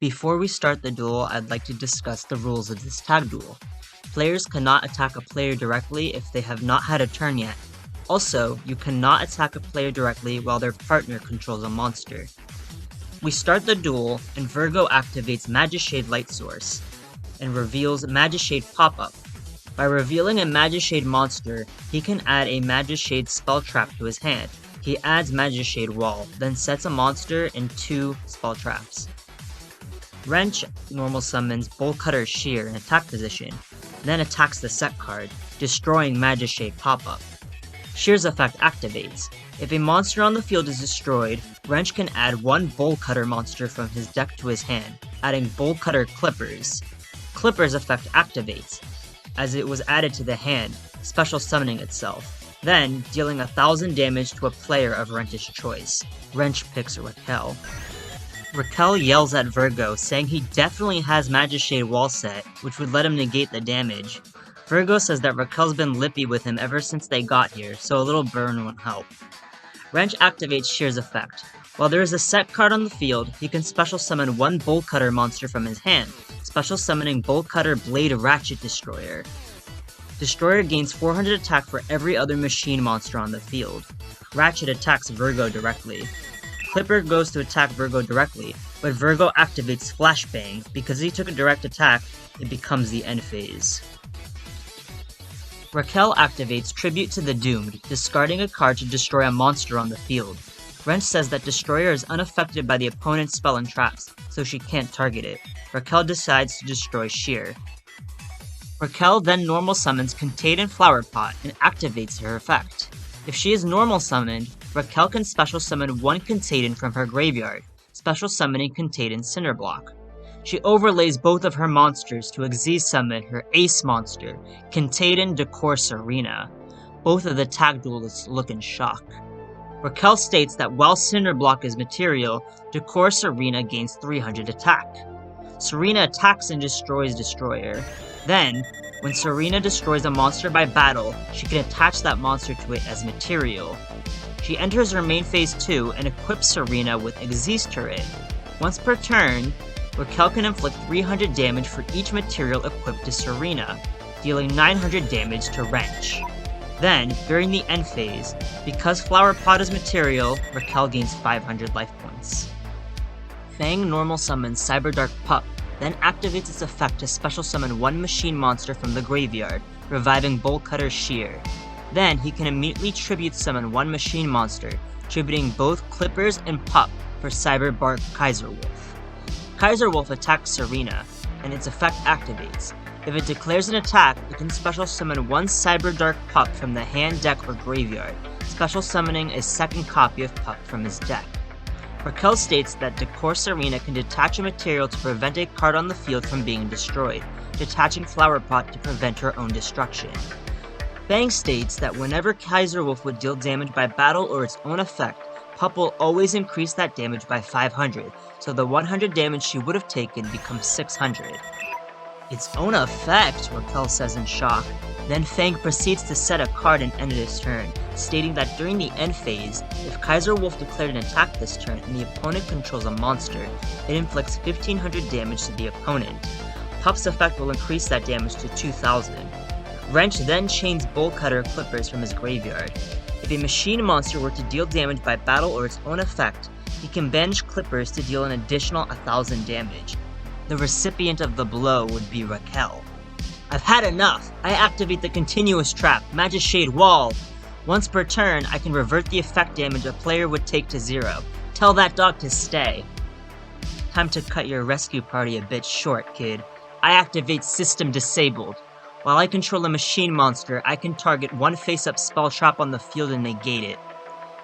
Before we start the duel, I'd like to discuss the rules of this tag duel. Players cannot attack a player directly if they have not had a turn yet. Also, you cannot attack a player directly while their partner controls a monster. We start the duel, and Virgo activates Magishade Light Source, and reveals Magishade Pop-Up. By revealing a Magishade monster, he can add a Magishade spell trap to his hand. He adds Magishade Wall, then sets a monster and 2 spell traps. Wrench normal summons Bolt Cutter Shear in attack position, then attacks the set card, destroying Magishade Pop-Up. Shear's effect activates. If a monster on the field is destroyed, Wrench can add 1 Bolt Cutter monster from his deck to his hand, adding Bolt Cutter Clippers. Clippers effect activates, as it was added to the hand, special summoning itself, then dealing 1000 damage to a player of Wrench's choice. Wrench picks Raquel. Raquel yells at Virgo, saying he definitely has Magishade Wall set, which would let him negate the damage. Virgo says that Raquel's been lippy with him ever since they got here, so a little burn won't help. Wrench activates Shear's effect. While there is a set card on the field, he can special summon 1 Bolt Cutter monster from his hand, special summoning Bolt Cutter Blade Ratchet Destroyer. Destroyer gains 400 attack for every other machine monster on the field. Ratchet attacks Virgo directly. Clipper goes to attack Virgo directly, but Virgo activates Flashbang. Because he took a direct attack, it becomes the end phase. Raquel activates Tribute to the Doomed, discarding a card to destroy a monster on the field. Wrench says that Destroyer is unaffected by the opponent's spell and traps, so she can't target it. Raquel decides to destroy Shear. Raquel then normal summons Contagion Flower Pot and activates her effect. If she is normal summoned, Raquel can special summon 1 Contagion from her graveyard, special summoning Contagion Cinderblock. She overlays both of her monsters to Xyz summon her ace monster, Contagion Decor Serena. Both of the tag duelists look in shock. Raquel states that while Cinderblock is material, Decor Serena gains 300 attack. Serena attacks and destroys Destroyer. Then, when Serena destroys a monster by battle, she can attach that monster to it as material. She enters her main phase 2 and equips Serena with Xyz Turret. Once per turn, Raquel can inflict 300 damage for each material equipped to Serena, dealing 900 damage to Wrench. Then, during the end phase, because Flower Pot is material, Raquel gains 500 life points. Fang normal summons Cyberdark Pup, then activates its effect to special summon 1 machine monster from the graveyard, reviving Bolt Cutter Shear. Then, he can immediately tribute summon 1 machine monster, tributing both Clippers and Pup for Cyberbark Kaiserwolf. Kaiserwolf attacks Serena, and its effect activates. If it declares an attack, it can special summon 1 Cyberdark Pup from the hand, deck, or graveyard, special summoning a second copy of Pup from his deck. Raquel states that Decor Serena can detach a material to prevent a card on the field from being destroyed, detaching Flower Pot to prevent her own destruction. Fang states that whenever Kaiserwolf would deal damage by battle or its own effect, Pup will always increase that damage by 500, so the 100 damage she would have taken becomes 600. Its own effect, Raquel says in shock. Then Fang proceeds to set a card and end his turn, stating that during the end phase, if Kaiserwolf declared an attack this turn and the opponent controls a monster, it inflicts 1500 damage to the opponent. Pup's effect will increase that damage to 2000. Wrench then chains Bolt Cutter Clippers from his graveyard. If a machine monster were to deal damage by battle or its own effect, he can banish Clippers to deal an additional 1000 damage. The recipient of the blow would be Raquel. I've had enough! I activate the continuous trap, Magishade Wall! Once per turn, I can revert the effect damage a player would take to 0. Tell that dog to stay. Time to cut your rescue party a bit short, kid. I activate System Disabled. While I control a machine monster, I can target 1 face-up spell trap on the field and negate it.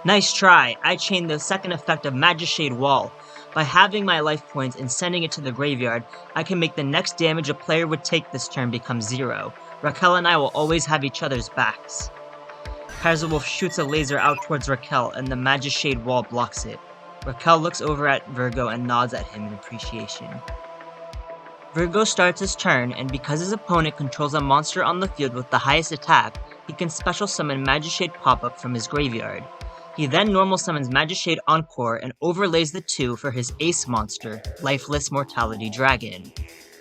Nice try! I chain the second effect of Magishade Wall. By halving my life points and sending it to the graveyard, I can make the next damage a player would take this turn become 0. Raquel and I will always have each other's backs. Kaiserwolf shoots a laser out towards Raquel and the Magishade Wall blocks it. Raquel looks over at Virgo and nods at him in appreciation. Virgo starts his turn, and because his opponent controls a monster on the field with the highest attack, he can special summon Magishade Pop-Up from his graveyard. He then normal summons Magishade Encore and overlays the two for his ace monster, Lifeless Mortality Dragon.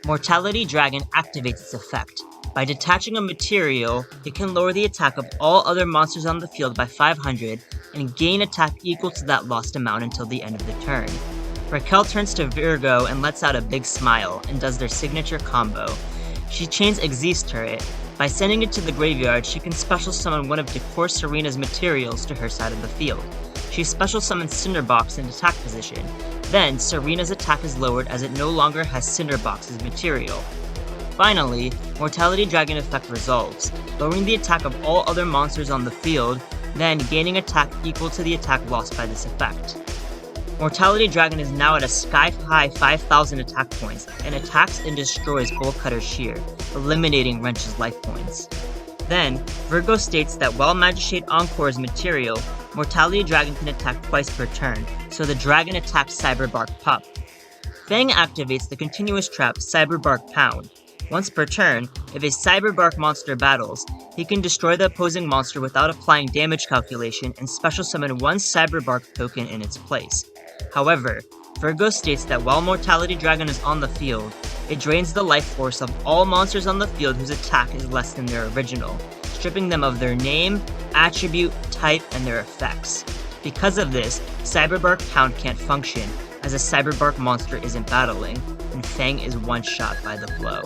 Mortality Dragon activates its effect. By detaching a material, it can lower the attack of all other monsters on the field by 500 and gain attack equal to that lost amount until the end of the turn. Raquel turns to Virgo and lets out a big smile and does their signature combo. She chains Xyz's turret. By sending it to the graveyard, she can special summon one of Decor Serena's materials to her side of the field. She special summons Cinderbox in attack position. Then, Serena's attack is lowered as it no longer has Cinderbox's material. Finally, Mortality Dragon effect resolves, lowering the attack of all other monsters on the field, then gaining attack equal to the attack lost by this effect. Mortality Dragon is now at a sky-high 5,000 attack points, and attacks and destroys Bolt-Cutter's Shear, eliminating Wrench's life points. Then, Virgo states that while Magishade Encore's material, Mortality Dragon can attack twice per turn, so the dragon attacks Cyberbark Pup. Fang activates the continuous trap Cyberbark Pound. Once per turn, if a Cyberbark monster battles, he can destroy the opposing monster without applying damage calculation and special summon one Cyberbark token in its place. However, Virgo states that while Mortality Dragon is on the field, it drains the life force of all monsters on the field whose attack is less than their original, stripping them of their name, attribute, type, and their effects. Because of this, Cyberbark Pound can't function, as a Cyberbark monster isn't battling, and Fang is one-shot by the blow.